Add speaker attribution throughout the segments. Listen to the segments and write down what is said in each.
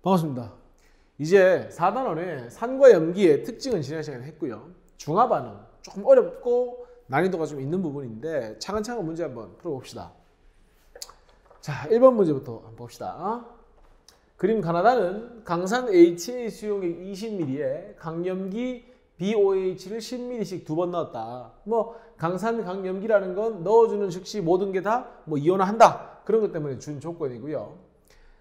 Speaker 1: 반갑습니다. 이제 4단원의 산과 염기의 특징은 지난 시간에 했고요. 중화반응 조금 어렵고 난이도가 좀 있는 부분인데 차근차근 문제 한번 풀어봅시다. 자, 1번 문제부터 한번 봅시다. 그림 가나다는 강산 HA 수용액 20ml에 강염기 BOH를 10ml씩 두 번 넣었다. 강산 강염기라는 건 넣어주는 즉시 모든 게 다 이온화한다. 그런 것 때문에 준 조건이고요.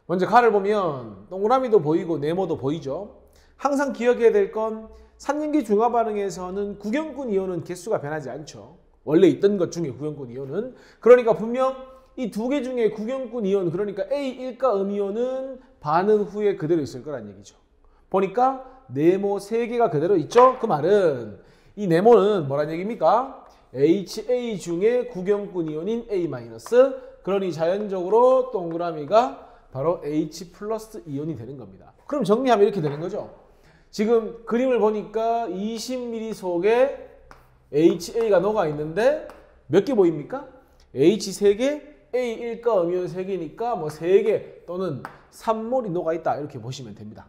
Speaker 1: 먼저 가를 보면 동그라미도 보이고 네모도 보이죠. 항상 기억해야 될 건 산염기 중화 반응에서는 구경꾼 이온은 개수가 변하지 않죠. 원래 있던 것 중에 구경꾼 이온은. 그러니까 분명 이 두 개 중에 구경꾼 이온, 그러니까 A1가 음이온은 반응 후에 그대로 있을 거란 얘기죠. 보니까 네모 3개가 그대로 있죠. 그 말은 이 네모는 뭐란 얘기입니까? HA 중에 구경꾼 이온인 A-, 그러니 자연적으로 동그라미가 바로 H 플러스 이온이 되는 겁니다. 그럼 정리하면 이렇게 되는 거죠. 지금 그림을 보니까 20ml 속에 HA가 녹아 있는데 몇 개 보입니까? H 3개, A 1가 음이온 3개니까 3개 또는 3몰이 녹아 있다 이렇게 보시면 됩니다.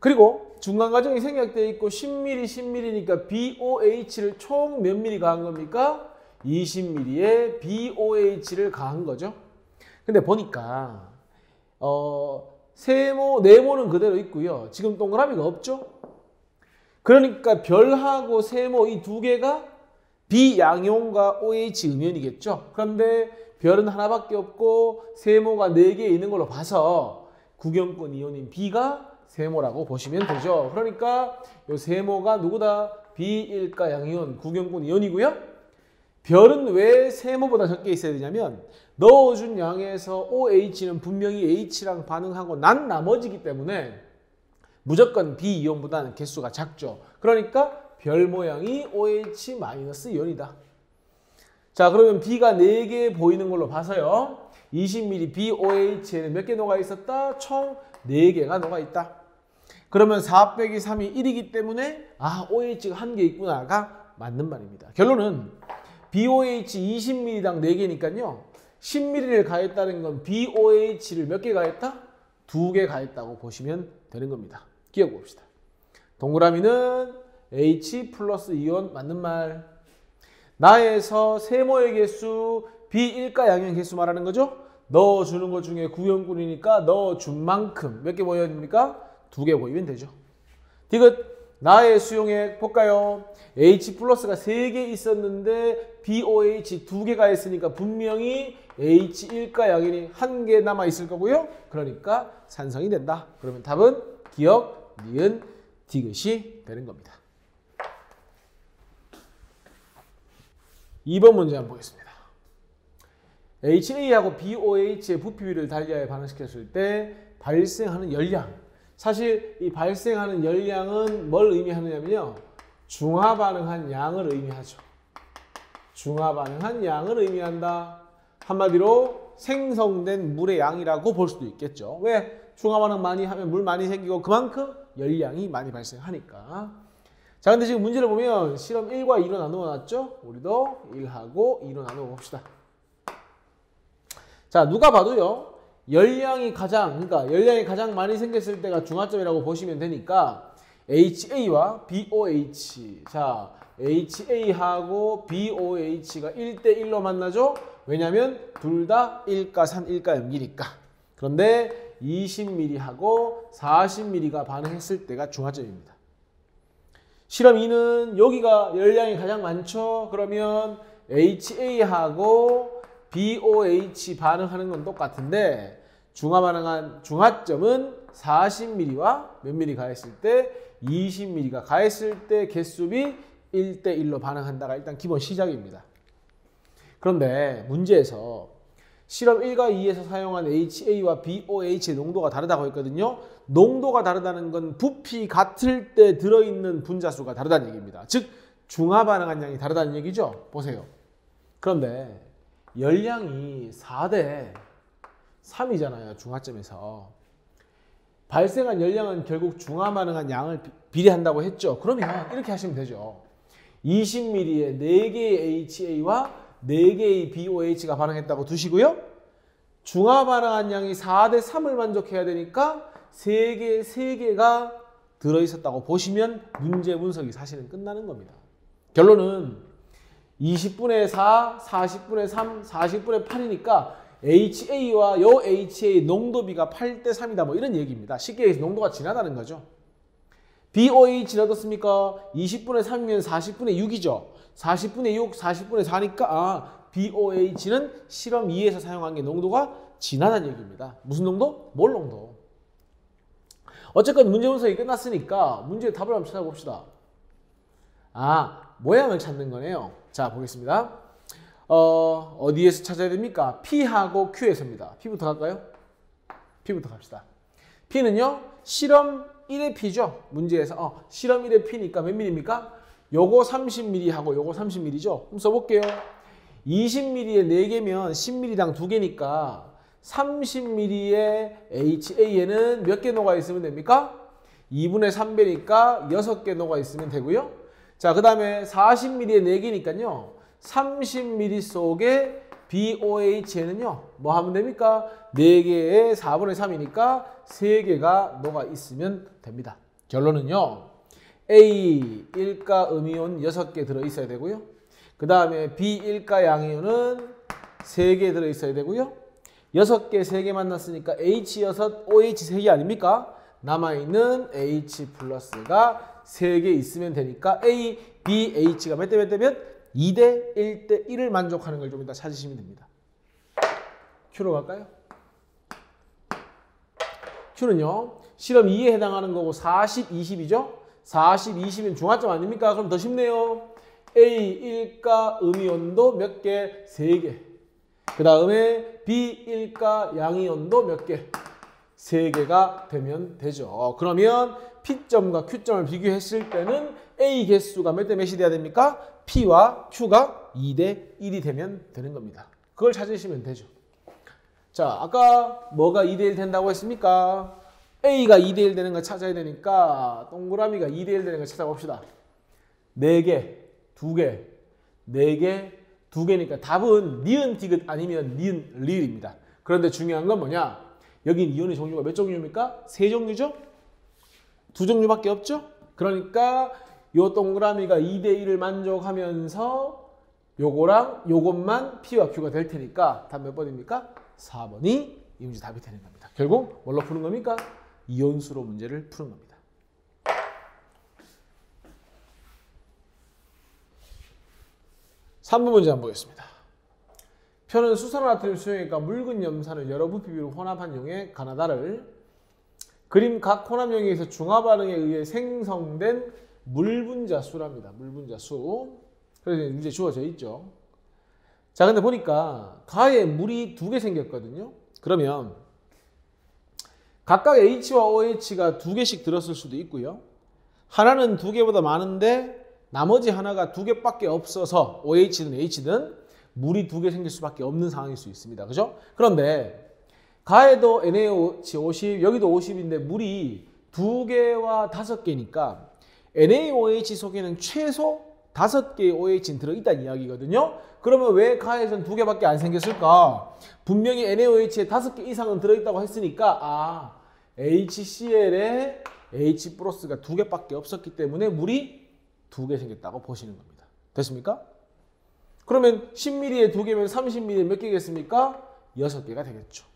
Speaker 1: 그리고 중간 과정이 생략되어 있고 10ml, 10ml니까 BOH를 총 몇 ml 가한 겁니까? 20ml에 BOH를 가한 거죠. 근데 보니까 네모는 그대로 있고요. 지금 동그라미가 없죠? 그러니까 별하고 세모 이 두 개가 비양이온과 OH 음이온이겠죠. 그런데 별은 하나밖에 없고 세모가 4개 있는 걸로 봐서 구경꾼 이온인 B가 세모라고 보시면 되죠. 그러니까 이 세모가 누구다? B1가 양이온 구경꾼 이온이고요. 별은 왜 세모보다 적게 있어야 되냐면 넣어준 양에서 OH는 분명히 H랑 반응하고 난 나머지기 때문에 무조건 B이온보다는 개수가 작죠. 그러니까 별 모양이 OH-이온이다. 자, 그러면 B가 4개 보이는 걸로 봐서요. 20ml BOH에는 몇 개 녹아 있었다? 총 4개가 녹아 있다. 그러면 4 빼기 3이 1이기 때문에 OH가 1개 있구나가 맞는 말입니다. 결론은 BOH 20ml당 4개니까요. 10ml를 가했다는 건 BOH를 몇 개 가했다? 2개 가했다고 보시면 되는 겁니다. 기억해 봅시다. 동그라미는 H 플러스 이온 맞는 말. 나에서 세모의 개수 B1가 양이온 개수 말하는 거죠. 넣어주는 것 중에 구경꾼이니까 넣어준 만큼 몇 개 보여야 됩니까? 2개 보이면 되죠. 디귿. 나의 수용액 볼까요? H 플러스가 3개 있었는데 BOH 2개가 있으니까 분명히 H1가 양이온이 1개 남아 있을 거고요. 그러니까 산성이 된다. 그러면 답은 기억, 니은, 디귿이 되는 겁니다. 2번 문제 한번 보겠습니다. HA하고 BOH의 부피비를 달리하여 반응시켰을 때 발생하는 열량. 사실 이 발생하는 열량은 뭘 의미하느냐면요. 중화 반응한 양을 의미하죠. 중화 반응한 양을 의미한다. 한마디로 생성된 물의 양이라고 볼 수도 있겠죠. 왜? 중화 반응 많이 하면 물 많이 생기고 그만큼 열량이 많이 발생하니까. 자, 근데 지금 문제를 보면 실험 1과 2로 나누어 놨죠? 우리도 1하고 2로 나누어 봅시다. 자, 누가 봐도요. 열량이 가장 많이 생겼을 때가 중화점이라고 보시면 되니까 HA와 BOH. 자, HA하고 BOH가 1대1로 만나죠? 왜냐면 둘 다 1가산 1가염기니까. 그런데 20ml하고 40ml가 반응했을 때가 중화점입니다. 실험 2는 여기가 열량이 가장 많죠? 그러면 HA하고 BOH 반응하는 건 똑같은데 중화 반응한 중화점은 40ml와 몇 ml 가했을 때 20ml가 가했을 때 개수비 1대1로 반응한다가 일단 기본 시작입니다. 그런데 문제에서 실험 1과 2에서 사용한 HA와 BOH의 농도가 다르다고 했거든요. 농도가 다르다는 건 부피 같을 때 들어있는 분자수가 다르다는 얘기입니다. 즉 중화 반응한 양이 다르다는 얘기죠. 보세요. 그런데 열량이 4대 3이잖아요. 중화점에서. 발생한 열량은 결국 중화 반응한 양을 비례한다고 했죠. 그러면 이렇게 하시면 되죠. 20ml에 4개의 HA와 4개의 BOH가 반응했다고 두시고요. 중화 반응한 양이 4대 3을 만족해야 되니까 세 개가 들어있었다고 보시면 문제 분석이 사실은 끝나는 겁니다. 결론은 20분의 4, 40분의 3, 40분의 8이니까 HA와 요 HA 농도비가 8대 3이다. 뭐 이런 얘기입니다. 쉽게 얘기해서 농도가 진하다는 거죠. BOH는 어떻습니까? 20분의 3이면 40분의 6이죠. 40분의 6, 40분의 4니까 BOH는 실험 2에서 사용한 게 농도가 진하다는 얘기입니다. 무슨 농도? 몰 농도. 어쨌건 문제 분석이 끝났으니까 문제의 답을 한번 찾아봅시다. 모양을 찾는 거네요. 자, 보겠습니다. 어디에서 찾아야 됩니까? P하고 Q에서입니다. P부터 갈까요? P부터 갑시다. P는요, 실험 1의 P죠. 문제에서. 실험 1의 P니까 몇 mm입니까? 요거 30mm 하고 요거 30mm죠. 그럼 써볼게요. 20mm에 4개면 10mm당 2개니까 30mm의 HA에는 몇 개 녹아 있으면 됩니까? 2분의 3배니까 6개 녹아 있으면 되고요. 자, 그 다음에 40mm에 4개니까요. 30mm 속에 BOH에는요. 뭐 하면 됩니까? 4개에 4분의 3이니까 3개가 녹아 있으면 됩니다. 결론은요. A, 일가 음이온 6개 들어있어야 되고요. 그 다음에 B, 일가 양이온은 3개 들어있어야 되고요. 6개, 3개 만났으니까 H6, OH 3개 아닙니까? 남아있는 H 플러스가 3개 있으면 되니까 A, B, H가 몇 대 몇 대 몇? 2대 1대 1을 만족하는 걸 좀 이따 찾으시면 됩니다. Q로 갈까요? Q는요. 실험 2에 해당하는 거고 40, 20이죠? 40, 20은 중화점 아닙니까? 그럼 더 쉽네요. A, 일가 음이온도 몇 개? 3개. 그 다음에 B, 일가 양이온도 몇 개? 3개가 되면 되죠. 그러면 P점과 Q점을 비교했을 때는 A 개수가 몇 대 몇이 돼야 됩니까? P와 Q가 2대 1이 되면 되는 겁니다. 그걸 찾으시면 되죠. 자, 아까 뭐가 2대 1 된다고 했습니까? A가 2대 1 되는 거 찾아야 되니까 동그라미가 2대 1 되는 거 찾아봅시다. 4개, 2개, 4개, 2개니까 답은 니은 디귿 아니면 니은 리을입니다. 그런데 중요한 건 뭐냐? 여긴 이온의 종류가 몇 종류입니까? 3종류죠? 2종류밖에 없죠? 그러니까 요 동그라미가 2대 1을 만족하면서 요거랑 요것만 P와 Q가 될 테니까 답 몇 번입니까? 4번이 이 문제 답이 되는 겁니다. 결국 뭘로 푸는 겁니까? 이온수로 문제를 푸는 겁니다. 3번 문제 한번 보겠습니다. 표는 수산화나트륨 수용액과 묽은 염산을 여러 부피비로 혼합한 용의 가나다를 그림 각 혼합용액에서 중화 반응에 의해 생성된 물분자수랍니다. 물분자수. 그래서 문제 주어져 있죠. 자, 근데 보니까 가에 물이 2개 생겼거든요. 그러면 각각 H와 OH가 2개씩 들었을 수도 있고요. 하나는 2개보다 많은데 나머지 하나가 2개밖에 없어서 OH든 H든 물이 2개 생길 수밖에 없는 상황일 수 있습니다. 그죠? 그런데 가에도 NaOH 50, 여기도 50인데 물이 2개와 5개니까 NaOH 속에는 최소 5개의 OH는 들어있다는 이야기거든요. 그러면 왜 가에서는 2개밖에 안 생겼을까? 분명히 NaOH에 5개 이상은 들어있다고 했으니까 HCl에 H 플러스가 2개밖에 없었기 때문에 물이 2개 생겼다고 보시는 겁니다. 됐습니까? 그러면 10ml에 2개면 30ml에 몇 개겠습니까? 6개가 되겠죠.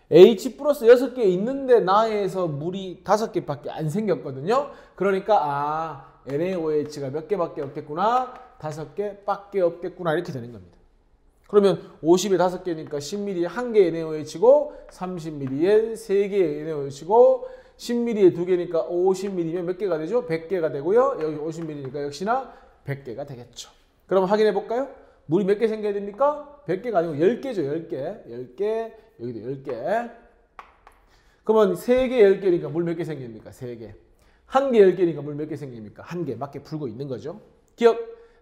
Speaker 1: H 플러스 6개 있는데 나에서 물이 5개밖에 안 생겼거든요. 그러니까 NaOH가 몇 개밖에 없겠구나. 5개밖에 없겠구나. 이렇게 되는 겁니다. 그러면 50에 5개니까 10ml에 1개 NaOH고 30ml에 3개 NaOH고 10ml에 2개니까 50ml면 몇 개가 되죠? 100개가 되고요. 여기 50ml니까 역시나 100개가 되겠죠. 그럼 확인해 볼까요? 물이 몇 개 생겨야 됩니까? 100개가 아니고 10개죠. 10개. 10개. 여기도 10개. 그러면 3개 10개니까 물 몇 개 생깁니까? 3개. 1개 10개니까 물 몇 개 생깁니까? 1개. 맞게 풀고 있는 거죠. 기억.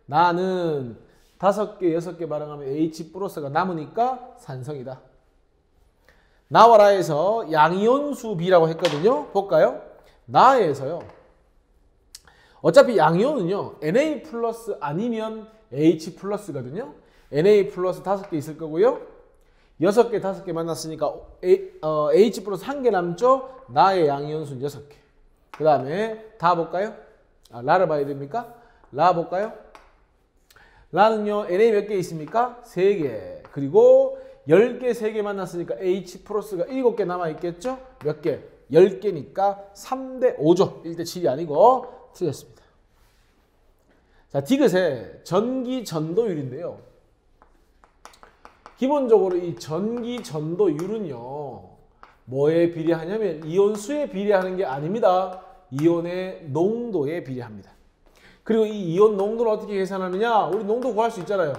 Speaker 1: 나는 5개, 6개 발행하면 H 플러스가 남으니까 산성이다. 나와라에서 양이온수 B라고 했거든요. 볼까요? 나에서요. 어차피 양이온은요. Na 플러스 아니면 H 플러스거든요. Na 플러스 5개 있을 거고요. 6개, 5개 만났으니까 H 플러스 1개 남죠? 나의 양이온수는 6개. 그 다음에 다 볼까요? 라를 봐야 됩니까? 라 볼까요? 라는요, NA 몇 개 있습니까? 3개. 그리고 10개, 3개 만났으니까 H 플러스가 7개 남아있겠죠? 몇 개? 10개니까 3대 5죠. 1대 7이 아니고 틀렸습니다. 자, 디귿의 전기 전도율인데요. 기본적으로 이 전기 전도율은요, 뭐에 비례하냐면 이온수에 비례하는 게 아닙니다. 이온의 농도에 비례합니다. 그리고 이 이온 농도를 어떻게 계산하느냐? 우리 농도 구할 수 있잖아요.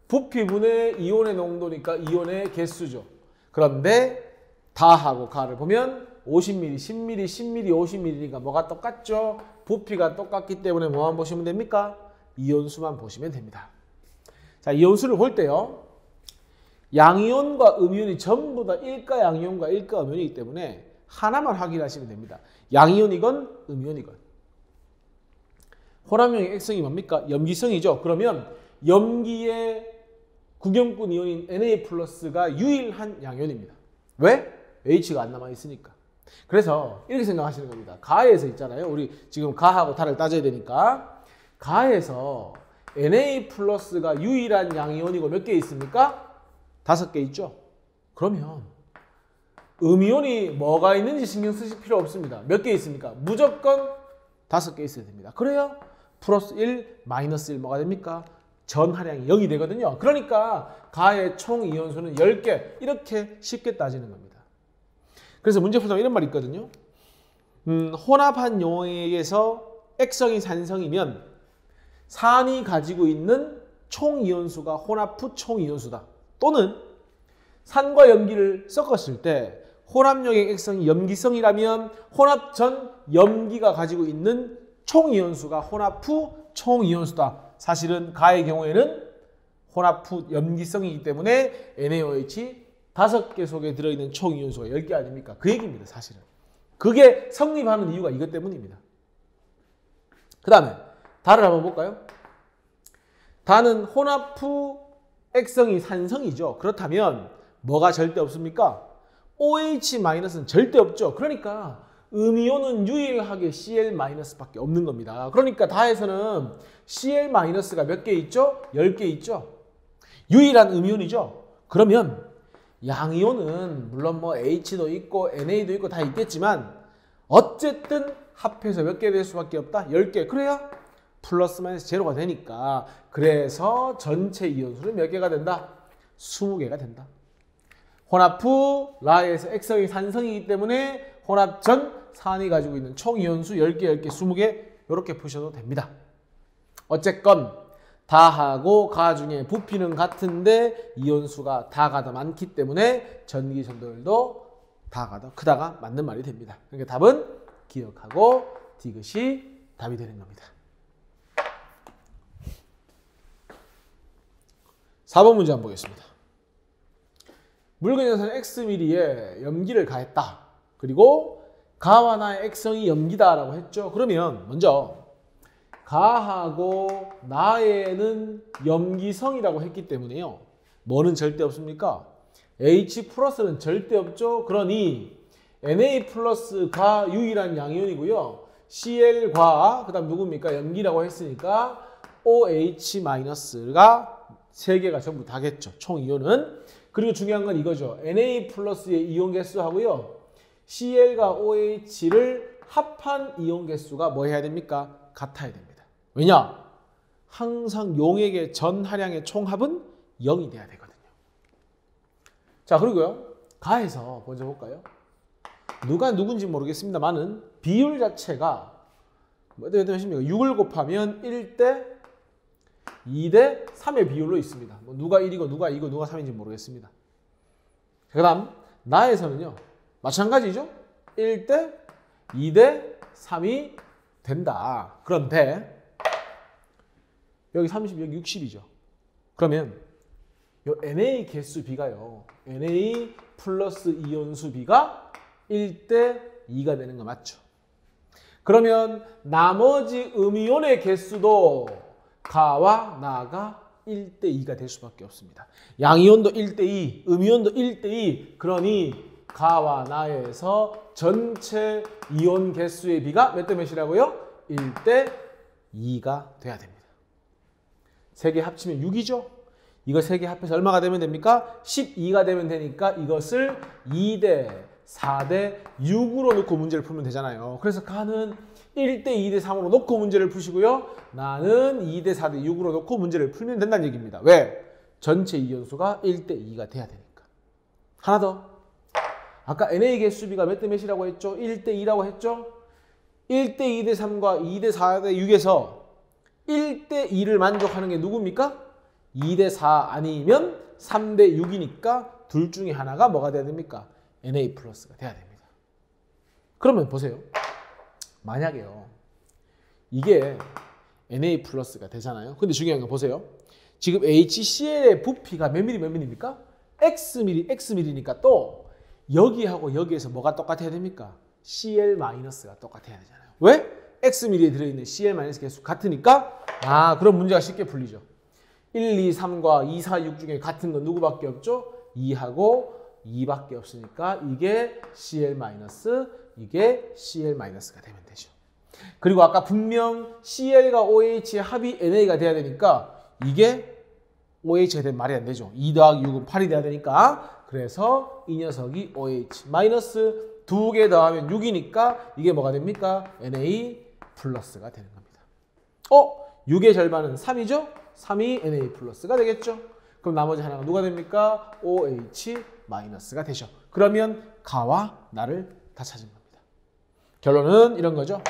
Speaker 1: 부피분의 이온의 농도니까 이온의 개수죠. 그런데 다하고 가를 보면 50ml, 10ml, 10ml, 50ml니까 뭐가 똑같죠? 부피가 똑같기 때문에 뭐만 보시면 됩니까? 이온수만 보시면 됩니다. 자, 이온수를 볼 때요, 양이온과 음이온이 전부 다 일가 양이온과 일가 음이온이기 때문에 하나만 확인하시면 됩니다. 양이온이건 음이온이건. 혼합용의 액성이 뭡니까? 염기성이죠. 그러면 염기의 구경꾼 이온인 Na 플러스가 유일한 양이온입니다. 왜? H가 안 남아있으니까. 그래서 이렇게 생각하시는 겁니다. 가에서 있잖아요. 우리 지금 가하고 다를 따져야 되니까. 가에서 Na 플러스가 유일한 양이온이고 몇 개 있습니까? 5개 있죠. 그러면 음이온이 뭐가 있는지 신경 쓰실 필요 없습니다. 몇 개 있습니까? 무조건 5개 있어야 됩니다. 그래야 플러스 1, 마이너스 1 뭐가 됩니까? 전하량이 0이 되거든요. 그러니까 가의 총 이온수는 10개. 이렇게 쉽게 따지는 겁니다. 그래서 문제 풀다 이런 말이 있거든요. 혼합한 용액에서 액성이 산성이면 산이 가지고 있는 총 이온수가 혼합 후 총 이온수다. 또는 산과 염기를 섞었을 때 혼합용액 액성이 염기성이라면 혼합 전 염기가 가지고 있는 총 이온수가 혼합 후 총 이온수다. 사실은 가의 경우에는 혼합 후 염기성이기 때문에 NaOH 5개 속에 들어있는 총 이온수가 10개 아닙니까? 그 얘기입니다. 사실은. 그게 성립하는 이유가 이것 때문입니다. 그 다음에 다를 한번 볼까요? 다는 혼합 후 액성이 산성이죠. 그렇다면 뭐가 절대 없습니까? OH-는 절대 없죠. 그러니까 음이온은 유일하게 Cl-밖에 없는 겁니다. 그러니까 다에서는 Cl-가 몇 개 있죠? 10개 있죠. 유일한 음이온이죠. 그러면 양이온은 물론 뭐 H도 있고 NA도 있고 다 있겠지만 어쨌든 합해서 몇 개 될 수밖에 없다? 10개. 그래야 플러스 마이너스 제로가 되니까 그래서 전체 이온수는 몇 개가 된다? 20개가 된다. 혼합 후 라에서 액성이 산성이기 때문에 혼합 전 산이 가지고 있는 총 이온수 10개, 10개, 20개 이렇게 푸셔도 됩니다. 어쨌건 다하고 가 중에 부피는 같은데 이온수가 다가 더 많기 때문에 전기 전도율도 다가 더 크다가 맞는 말이 됩니다. 그러니까 답은 기억하고 디귿이 답이 되는 겁니다. 4번 문제 한번 보겠습니다. 묽은 연산은 Xml에 염기를 가했다. 그리고 가와 나의 액성이 염기다라고 했죠. 그러면 먼저 가하고 나에는 염기성이라고 했기 때문에요. 뭐는 절대 없습니까? H 플러스는 절대 없죠. 그러니 Na 플러스가 유일한 양이온이고요. Cl과 그 다음 누굽니까? 염기라고 했으니까 OH-가 3개가 전부 다겠죠. 총 이온은. 그리고 중요한 건 이거죠. Na 플러스의 이온 개수하고요. Cl과 OH를 합한 이온 개수가 뭐 해야 됩니까? 같아야 됩니다. 왜냐? 항상 용액의 전하량의 총합은 0이 돼야 되거든요. 자, 그리고요. 가에서 먼저 볼까요? 누가 누군지 모르겠습니다만은 비율 자체가 어떻게 되십니까? 6을 곱하면 1대 2대 3의 비율로 있습니다. 뭐 누가 1이고 누가 2고 누가 3인지 모르겠습니다. 그 다음 나에서는요. 마찬가지죠. 1대 2대 3이 된다. 그런데 여기 30, 여기 60이죠. 그러면 요 Na 개수 비가요. Na 플러스 이온수 비가 1대 2가 되는 거 맞죠? 그러면 나머지 음이온의 개수도 가와 나가 1대2가 될 수밖에 없습니다. 양이온도 1대2, 음이온도 1대2. 그러니 가와 나에서 전체 이온 개수의 비가 몇 대 몇이라고요? 1대2가 돼야 됩니다. 세 개 합치면 6이죠? 이거 세 개 합해서 얼마가 되면 됩니까? 12가 되면 되니까 이것을 2대 4대 6으로 놓고 문제를 풀면 되잖아요. 그래서 가는 1대 2대 3으로 놓고 문제를 푸시고요. 나는 2대 4대 6으로 놓고 문제를 풀면 된다는 얘기입니다. 왜? 전체 이온수가 1대 2가 돼야 되니까. 하나 더. 아까 NA 개수비가 몇 대 몇이라고 했죠? 1대 2라고 했죠? 1대 2대 3과 2대 4대 6에서 1대 2를 만족하는 게 누굽니까? 2대 4 아니면 3대 6이니까 둘 중에 하나가 뭐가 돼야 됩니까? Na 플러스가 돼야 됩니다. 그러면 보세요. 만약에요. 이게 Na 플러스가 되잖아요. 근데 중요한 거 보세요. 지금 HCl의 부피가 몇 미리 몇 미리입니까? X미리니까 또 여기하고 여기에서 뭐가 똑같아야 됩니까? Cl 마이너스가 똑같아야 되잖아요. 왜? X미리에 들어있는 Cl 마이너스 개수 같으니까 그럼 문제가 쉽게 풀리죠. 1, 2, 3과 2, 4, 6 중에 같은 건 누구밖에 없죠? 2하고 2밖에 없으니까 이게 Cl 마이너스, 이게 Cl 마이너스가 되면 되죠. 그리고 아까 분명 Cl과 OH의 합이 NA가 돼야 되니까 이게 OH가 되면 말이 안 되죠. 2 더하기 6은 8이 돼야 되니까 그래서 이 녀석이 OH 마이너스 2개 더하면 6이니까 이게 뭐가 됩니까? Na 플러스가 되는 겁니다. 6의 절반은 3이죠? 3이 Na 플러스가 되겠죠? 그럼 나머지 하나가 누가 됩니까? OH 마이너스가 되죠. 그러면 가와 나를 다 찾은 겁니다. 결론은 이런 거죠.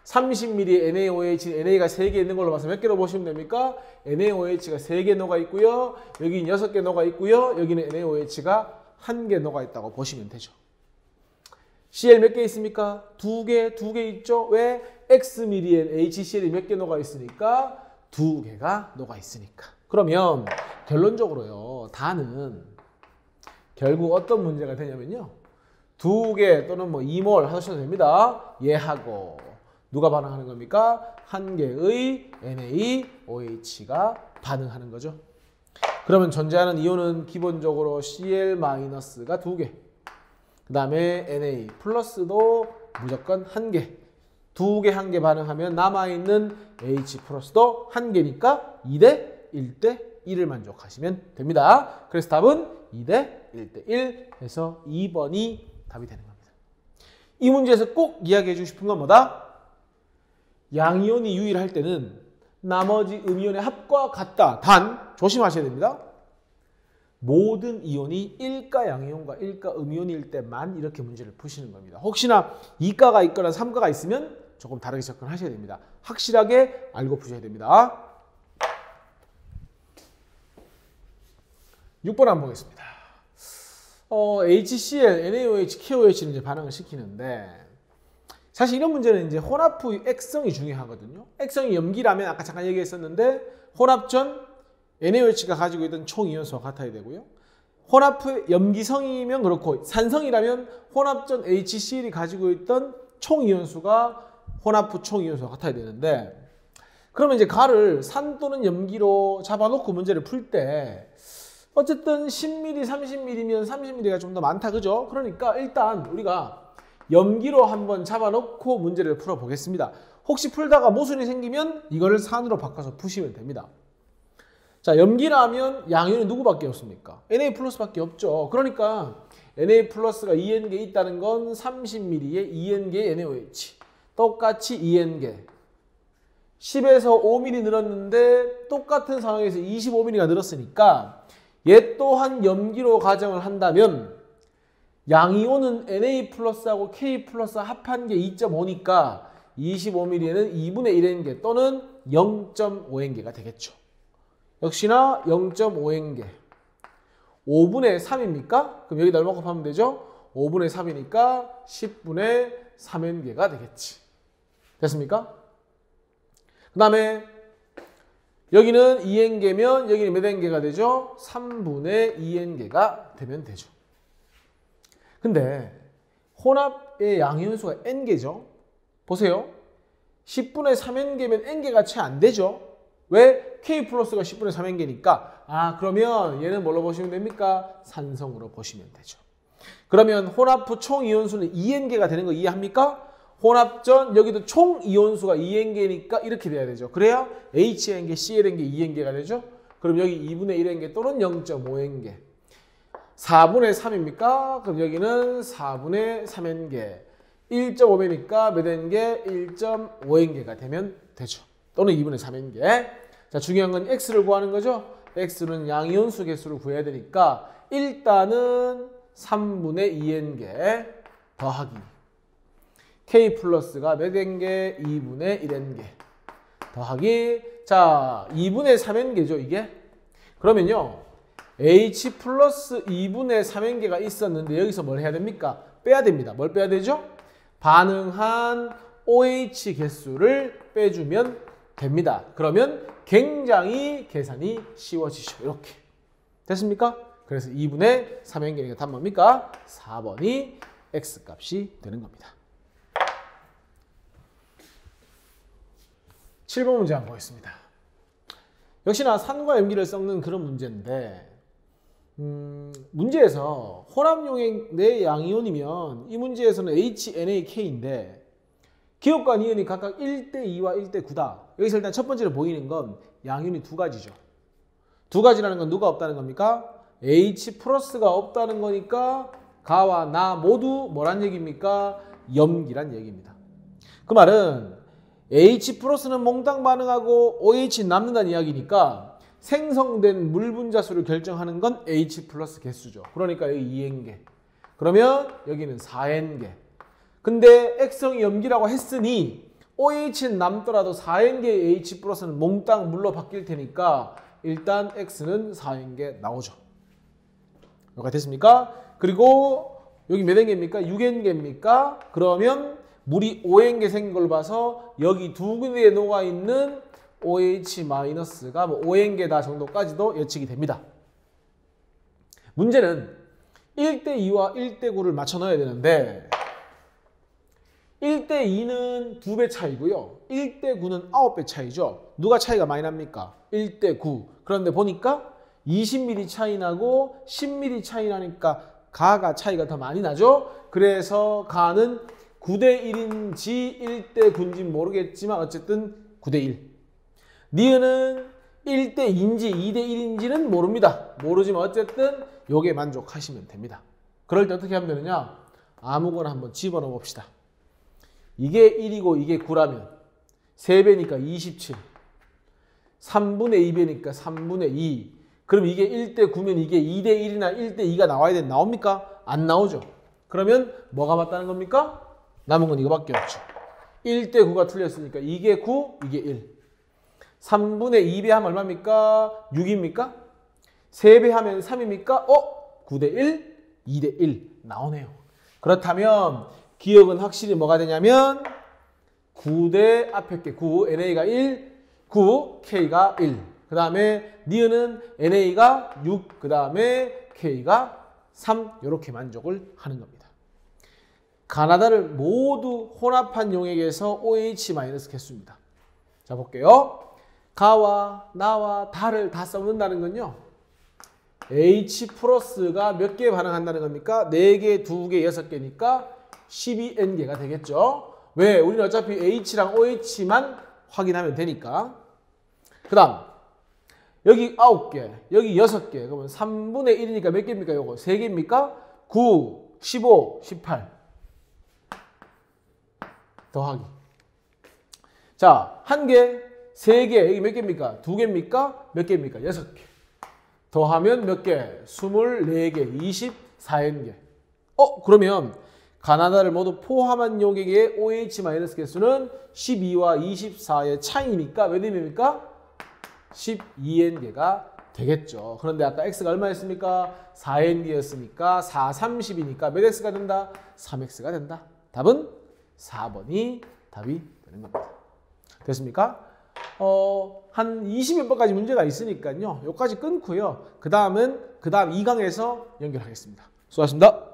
Speaker 1: 30ml의 NaOH는 NA가 3개 있는 걸로 봐서 몇 개로 보시면 됩니까? NaOH가 3개 녹아 있고요. 여기는 6개 녹아 있고요. 여기는 NaOH가 1개 녹아 있다고 보시면 되죠. Cl 몇 개 있습니까? 2개, 2개 있죠? 왜? Xml엔 HCl이 몇 개 녹아 있으니까? 2개가 녹아 있으니까. 그러면 결론적으로요. 다는 결국 어떤 문제가 되냐면요. 2개 또는 뭐 2몰 하셔도 됩니다. 얘하고 누가 반응하는 겁니까? 1개의 NaOH가 반응하는 거죠. 그러면 존재하는 이온은 기본적으로 Cl-가 2개. 그 다음에 Na 플러스도 무조건 1개. 2개, 1개 반응하면 남아있는 H 플러스도 1개니까 2대 1대 1을 만족하시면 됩니다. 그래서 답은 2대 1대 1 해서 2번이 답이 되는 겁니다. 이 문제에서 꼭 이야기해 주고 싶은 건 뭐다? 양이온이 유일할 때는 나머지 음이온의 합과 같다. 단 조심하셔야 됩니다. 모든 이온이 1가 양이온과 1가 음이온일 때만 이렇게 문제를 푸시는 겁니다. 혹시나 2가가 있거나 3가가 있으면 조금 다르게 접근하셔야 됩니다. 확실하게 알고 푸셔야 됩니다. 6번 한번 보겠습니다. HCl, NaOH, KOH는 이제 반응을 시키는데 사실 이런 문제는 이제 혼합의 액성이 중요하거든요. 액성이 염기라면 아까 잠깐 얘기했었는데 혼합전 NaOH가 가지고 있던 총 이온수와 같아야 되고요. 혼합의 염기성이면 그렇고 산성이라면 혼합전 HCl이 가지고 있던 총 이온수가 혼합의 총 이온수와 같아야 되는데 그러면 이제 가를 산 또는 염기로 잡아놓고 문제를 풀 때 어쨌든 10ml, 30ml면 30ml가 좀 더 많다, 그죠? 그러니까 일단 우리가 염기로 한번 잡아놓고 문제를 풀어보겠습니다. 혹시 풀다가 모순이 생기면 이거를 산으로 바꿔서 푸시면 됩니다. 자, 염기라면 양이온이 누구밖에 없습니까? Na 플러스밖에 없죠. 그러니까 Na 플러스가 2N개 있다는 건 30ml에 2N개 NaOH 똑같이 2N개 10에서 5ml 늘었는데 똑같은 상황에서 25ml가 늘었으니까 얘 또한 염기로 가정을 한다면 양이온은 Na 플러스하고 K 플러스 합한 게 2.5니까 25ml에는 2분의 1N개 또는 0.5N개가 되겠죠. 역시나 0.5N개 5분의 3입니까? 그럼 여기다 얼마 곱하면 되죠? 5분의 3이니까 10분의 3N개가 되겠지. 됐습니까? 그 다음에 여기는 2N개면 여기는 몇 N개가 되죠? 3분의 2N개가 되면 되죠. 근데 혼합의 양이온수가 N개죠. 보세요. 10분의 3N개면 N개가 채 안 되죠. 왜? K 플러스가 10분의 3N개니까 그러면 얘는 뭘로 보시면 됩니까? 산성으로 보시면 되죠. 그러면 혼합후 총 이온수는 2N개가 되는 거 이해합니까? 혼합전 여기도 총 이온수가 2N개니까 이렇게 돼야 되죠. 그래야 HN개, CLN개, 2N개가 되죠. 그럼 여기 2분의 1N개 또는 0.5N개. 4분의 3입니까? 그럼 여기는 4분의 3N개. 1.5배니까 몇 N개? 1.5N개가 되면 되죠. 또는 2분의 3N개. 자, 중요한 건 X를 구하는 거죠. X는 양이온수 개수를 구해야 되니까 일단은 3분의 2N개 더하기 K 플러스가 몇 N개? 2분의 1N개 더하기 자 2분의 3N개죠 이게. 그러면요 H 플러스 2분의 3N개가 있었는데 여기서 뭘 해야 됩니까? 빼야 됩니다. 뭘 빼야 되죠? 반응한 OH 개수를 빼주면 됩니다. 그러면 굉장히 계산이 쉬워지죠. 이렇게 됐습니까? 그래서 2분의 3N개니까 답 뭡니까? 4번이 X값이 되는 겁니다. 7번 문제 한번 보겠습니다. 역시나 산과 염기를 섞는 그런 문제인데 문제에서 혼합용액 내 양이온이면 이 문제에서는 HNAK인데 기억과 니은이 각각 1:2와 1:9다. 여기서 일단 첫 번째로 보이는 건 양이온이 두 가지죠. 두 가지라는 건 누가 없다는 겁니까? H 플러스가 없다는 거니까 가와 나 모두 뭐란 얘기입니까? 염기란 얘기입니다. 그 말은 H 플러스는 몽땅 반응하고 OH 남는다는 이야기니까 생성된 물 분자수를 결정하는 건 H 플러스 개수죠. 그러니까 여기 2N개. 그러면 여기는 4N개. 근데 X성이 염기라고 했으니 OH는 남더라도 4N개의 H 플러스는 몽땅 물로 바뀔 테니까 일단 X는 4N개 나오죠. 여기가 됐습니까? 그리고 여기 몇 N개입니까? 6N개입니까? 그러면 물이 5N개 생긴 걸 봐서 여기 두 군데에 녹아있는 OH-가 뭐 5N개다 정도까지도 예측이 됩니다. 문제는 1:2와 1:9를 맞춰 넣어야 되는데 1:2는 2배 차이고요. 1:9는 9배 차이죠. 누가 차이가 많이 납니까? 1:9. 그런데 보니까 20mm 차이 나고 10mm 차이 나니까 가가 차이가 더 많이 나죠. 그래서 가는 9:1인지 1:9인지 모르겠지만 어쨌든 9:1. 니은은 1:2인지 2:1인지는 모릅니다. 모르지만 어쨌든 요게 만족하시면 됩니다. 그럴 때 어떻게 하면 되느냐? 아무거나 한번 집어넣어 봅시다. 이게 1이고 이게 9라면 3배니까 27. 3분의 2배니까 3분의 2. 그럼 이게 1:9면 이게 2:1이나 1:2가 나와야 되는 나옵니까? 안 나오죠. 그러면 뭐가 맞다는 겁니까? 남은 건 이거밖에 없죠. 1:9가 틀렸으니까 이게 9, 이게 1. 3분의 2배 하면 얼마입니까? 6입니까? 3배 하면 3입니까? 9:1, 2:1 나오네요. 그렇다면 기억은 확실히 뭐가 되냐면 9대 앞에 게 9, NA가 1, 9, K가 1. 그 다음에 니은은 NA가 6, 그 다음에 K가 3 이렇게 만족을 하는 겁니다. 가나다를 모두 혼합한 용액에서 OH- 개수입니다. 자 볼게요. 가와 나와 다를 다 섞는다는 건요. H 플러스가 몇 개 반응한다는 겁니까? 4개, 2개, 6개니까 12N개가 되겠죠. 왜? 우리는 어차피 H랑 OH만 확인하면 되니까. 그 다음 여기 9개, 여기 6개. 그러면 3분의 1이니까 몇 개입니까? 요거 3개입니까? 9, 15, 18 더하기. 자, 1개, 3개, 여기 몇 개입니까? 2개입니까? 몇 개입니까? 6개. 더하면 몇 개? 24개, 24N개. 그러면 가나다를 모두 포함한 용액의 OH- 개수는 12와 24의 차이니까 몇 N입니까? 12N개가 되겠죠. 그런데 아까 X가 얼마였습니까? 4N개였으니까 4, 30이니까 몇 X가 된다? 3X가 된다. 답은 4번이 답이 되는 겁니다. 됐습니까? 한 20몇 번까지 문제가 있으니까요. 여기까지 끊고요. 그 다음 2강에서 연결하겠습니다. 수고하셨습니다.